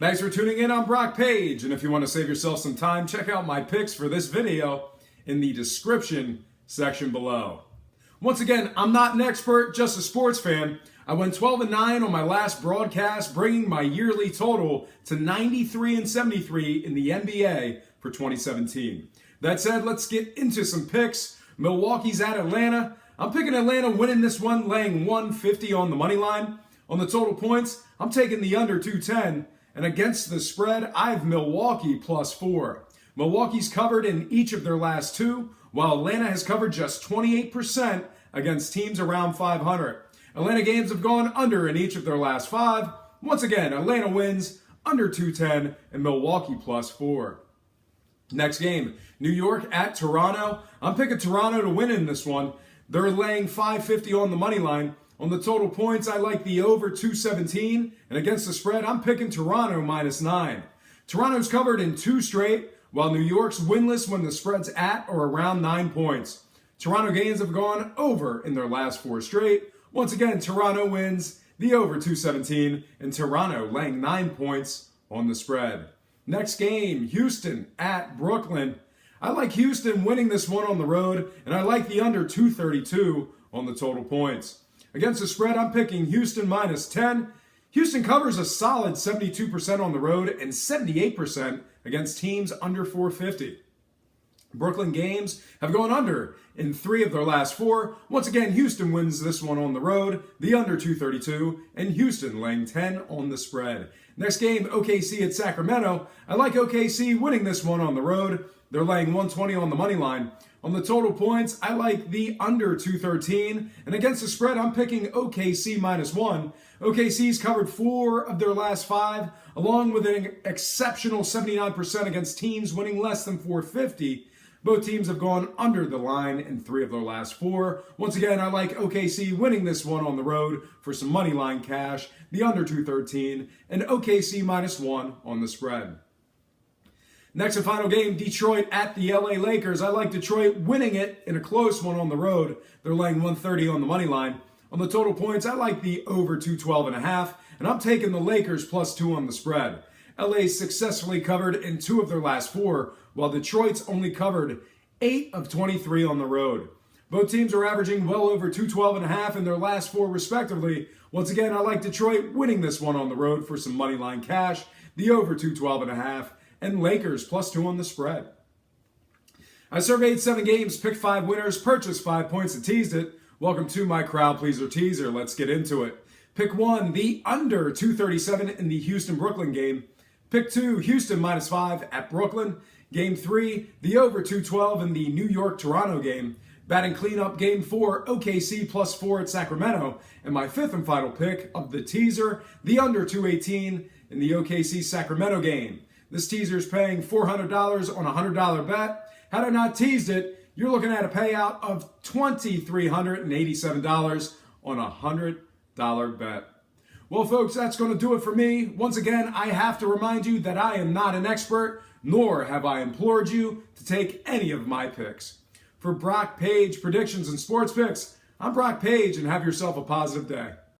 Thanks for tuning in. I'm Brock Page, and if you want to save yourself some time, check out my picks for this video in the description section below. Once again, I'm not an expert, just a sports fan. I went 12-9 on my last broadcast, bringing my yearly total to 93-73 in the NBA for 2017. That said, let's get into some picks. Milwaukee's at Atlanta. I'm picking Atlanta winning this one, laying 150 on the money line. On the total points, I'm taking the under 210. And against the spread, I have Milwaukee +4. Milwaukee's covered in each of their last two, while Atlanta has covered just 28% against teams around 500. Atlanta games have gone under in each of their last 5. Once again, Atlanta wins under 210 and Milwaukee +4. Next game, New York at Toronto. I'm picking Toronto to win in this one. They're laying 550 on the money line. On the total points, I like the over 217, and against the spread, I'm picking Toronto -9. Toronto's covered in 2 straight, while New York's winless when the spread's at or around 9 points. Toronto games have gone over in their last 4 straight. Once again, Toronto wins the over 217, and Toronto laying 9 points on the spread. Next game, Houston at Brooklyn. I like Houston winning this one on the road, and I like the under 232 on the total points. Against the spread, I'm picking Houston -10. Houston covers a solid 72% on the road and 78% against teams under 450. Brooklyn games have gone under in 3 of their last 4. Once again, Houston wins this one on the road, the under 232, and Houston laying 10 on the spread. Next game, OKC at Sacramento. I like OKC winning this one on the road. They're laying 120 on the money line. On the total points, I like the under 213. And against the spread, I'm picking OKC -1. OKC's covered 4 of their last 5, along with an exceptional 79% against teams winning less than 450. Both teams have gone under the line in 3 of their last 4. Once again, I like OKC winning this one on the road for some money line cash, the under 213, and OKC -1 on the spread. Next and final game, Detroit at the LA Lakers. I like Detroit winning it in a close one on the road. They're laying 130 on the money line. On the total points, I like the over 212.5, and I'm taking the Lakers +2 on the spread. LA's successfully covered in 2 of their last 4, while Detroit's only covered 8 of 23 on the road. Both teams are averaging well over 212.5 in their last 4 respectively. Once again, I like Detroit winning this one on the road for some money line cash, the over 212.5, and Lakers +2 on the spread. I surveyed 7 games, picked 5 winners, purchased 5 points, and teased it. Welcome to my crowd pleaser teaser. Let's get into it. Pick 1, the under 237 in the Houston-Brooklyn game. Pick 2, Houston -5 at Brooklyn. Game 3, the over 212 in the New York-Toronto game. Batting cleanup game 4, OKC +4 at Sacramento. And my 5th and final pick of the teaser, the under 218 in the OKC-Sacramento game. This teaser is paying $400 on a $100 bet. Had I not teased it, you're looking at a payout of $2,387 on a $100 bet. Well, folks, that's going to do it for me. Once again, I have to remind you that I am not an expert, nor have I implored you to take any of my picks. For Brock Page Predictions and Sports Picks, I'm Brock Page, and have yourself a positive day.